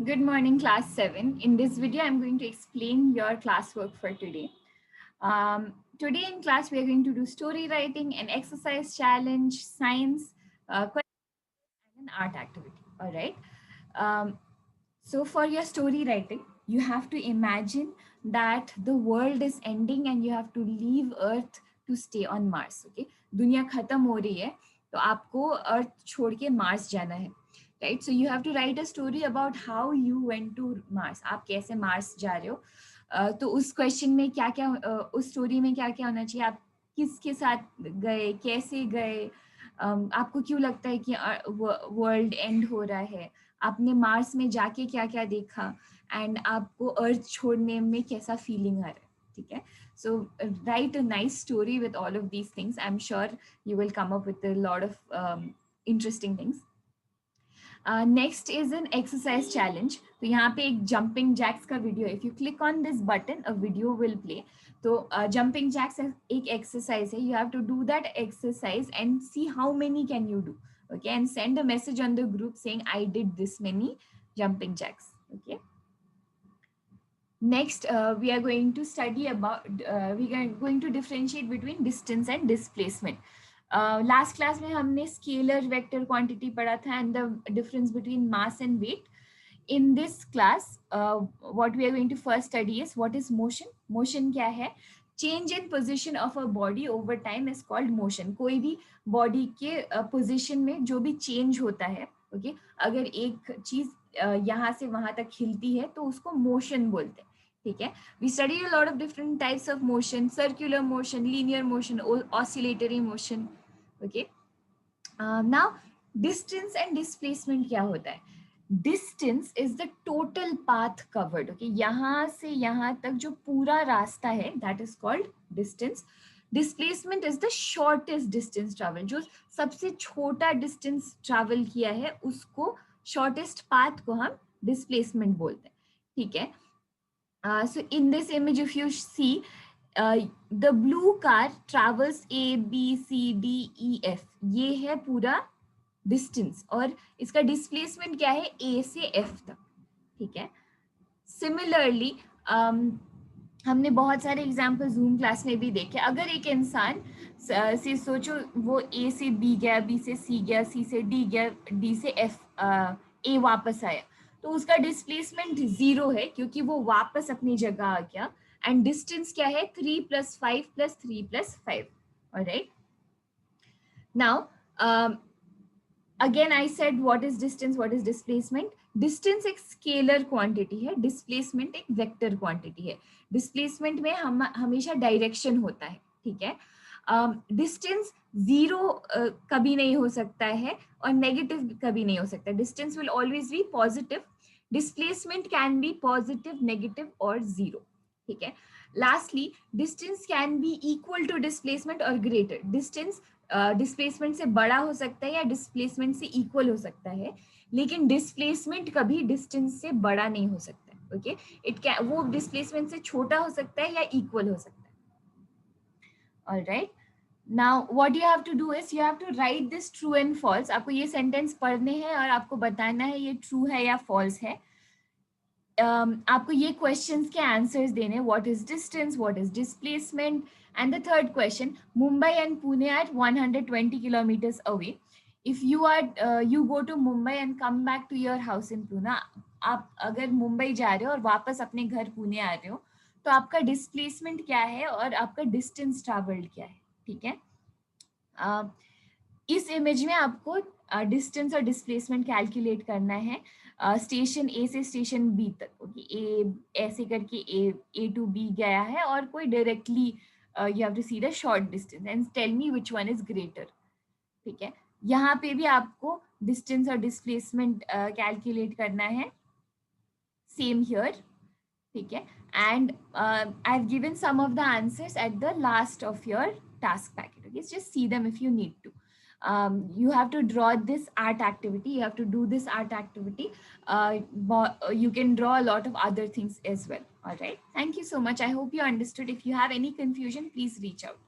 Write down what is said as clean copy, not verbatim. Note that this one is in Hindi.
Good morning, class 7. In this video, I'm going to explain your classwork for today. Today in class, we are going to do story writing, an exercise challenge, science, and an art activity. All right. Um, so for your story writing, you have to imagine that the world is ending and you have to leave Earth to stay on Mars. Okay. दुनिया खत्म हो रही है तो आपको अर्थ छोड़ के मार्स जाना है, right? So you have to write a story about how you went to Mars. आप कैसे मार्स जा रहे हो. तो उस क्वेश्चन में क्या क्या उस स्टोरी में क्या क्या होना चाहिए, आप किसके साथ गए, कैसे गए, आपको क्यों लगता है कि वर्ल्ड एंड हो रहा है, आपने मार्स में जाके क्या क्या देखा, एंड आपको अर्थ छोड़ने में कैसा फीलिंग आ रहा है. ठीक है. So write a nice story with all of these things. I'm sure you will come up with a lot of interesting things. Next is an exercise challenge. तो यहाँ पे एक jumping jacks का वीडियो है. If you click on this button, a video will play. तो jumping jacks एक exercise है. You have to do that exercise and see how many can you do. Okay, and send a message on the group saying I did this many jumping jacks. Okay. Next, we are going to study about, we are going to differentiate between distance and displacement. Last class में हमने scalar vector quantity पढ़ा था and the difference between mass and weight. In this class, what we are going to first study is what is motion. Motion क्या है? Change in position of a body over time is called motion. कोई भी body के position में जो भी change होता है, okay? अगर एक चीज यहाँ से वहां तक हिलती है तो उसको motion बोलते हैं. ठीक है. We study a lot of different types of motion: circular motion, linear motion, oscillatory motion. Okay. Now distance and displacement क्या होता है? Distance is the total path covered. Okay, यहाँ से यहाँ तक जो पूरा रास्ता है, that is called distance. Displacement is the shortest distance travel. जो सबसे छोटा distance travel किया है उसको shortest path को हम displacement बोलते हैं. ठीक है. So in this image, if you see, the blue car travels A, B, C, D, E, F. ये है पूरा डिस्टेंस और इसका डिस्प्लेसमेंट क्या है? A से F तक. ठीक है. सिमिलरली हमने बहुत सारे एग्जाम्पल जूम क्लास में भी देखे. अगर एक इंसान से सोचो वो A से B गया, B से C गया, C से D गया, D से F, A वापस आया, तो उसका डिस्प्लेसमेंट 0 है क्योंकि वो वापस अपनी जगह आ गया. एंड डिस्टेंस क्या है? 3 + 5 + 3 + 5. Alright. Now again I said what is distance, what is displacement. Distance एक स्केलर क्वांटिटी है, डिस्प्लेसमेंट एक वेक्टर क्वांटिटी है. डिस्प्लेसमेंट में हम हमेशा डायरेक्शन होता है. ठीक है. डिस्टेंस 0 कभी नहीं हो सकता है और नेगेटिव कभी नहीं हो सकता. Distance will always be positive. Displacement can be positive, negative और 0. ठीक है. Lastly, distance can be equal to displacement और ग्रेटर. डिस्टेंस डिस्प्लेसमेंट से बड़ा हो सकता है या डिस्प्लेसमेंट से इक्वल हो सकता है, लेकिन डिस्प्लेसमेंट कभी डिस्टेंस से बड़ा नहीं हो सकता है. ओके. इट कैन, वो डिस्प्लेसमेंट से छोटा हो सकता है या इक्वल हो सकता है. Alright. Now what you have to do is you have to write this true and false. आपको ये सेंटेंस पढ़ने हैं और आपको बताना है ये ट्रू है या फॉल्स है. आपको ये क्वेश्चंस के आंसर्स देने, what is distance, what is displacement. And the third question, Mumbai and Pune are 120 kilometres away. If you go to Mumbai and come back to your house in Pune, आप अगर मुंबई जा रहे हो और वापस अपने घर पुणे आ रहे हो, तो आपका डिस्प्लेसमेंट क्या है और आपका डिस्टेंस ट्रैवल्ड क्या है. ठीक है. इस इमेज में आपको डिस्टेंस और डिस्प्लेसमेंट कैलकुलेट करना है स्टेशन ए से स्टेशन बी तक. ओके. ए ऐसे करके ए टू बी गया है और कोई directly you have to see the short distance and tell me which one is greater. ठीक है. यहाँ पे भी आपको डिस्टेंस और डिस्प्लेसमेंट कैलकुलेट करना है. Same here. ठीक है. And I have given some of the answers at the last of your task packet. Okay, just see them if you need to. You have to draw this art activity. You have to do this art activity. You can draw a lot of other things as well. All right. Thank you so much. I hope you understood. If you have any confusion, please reach out.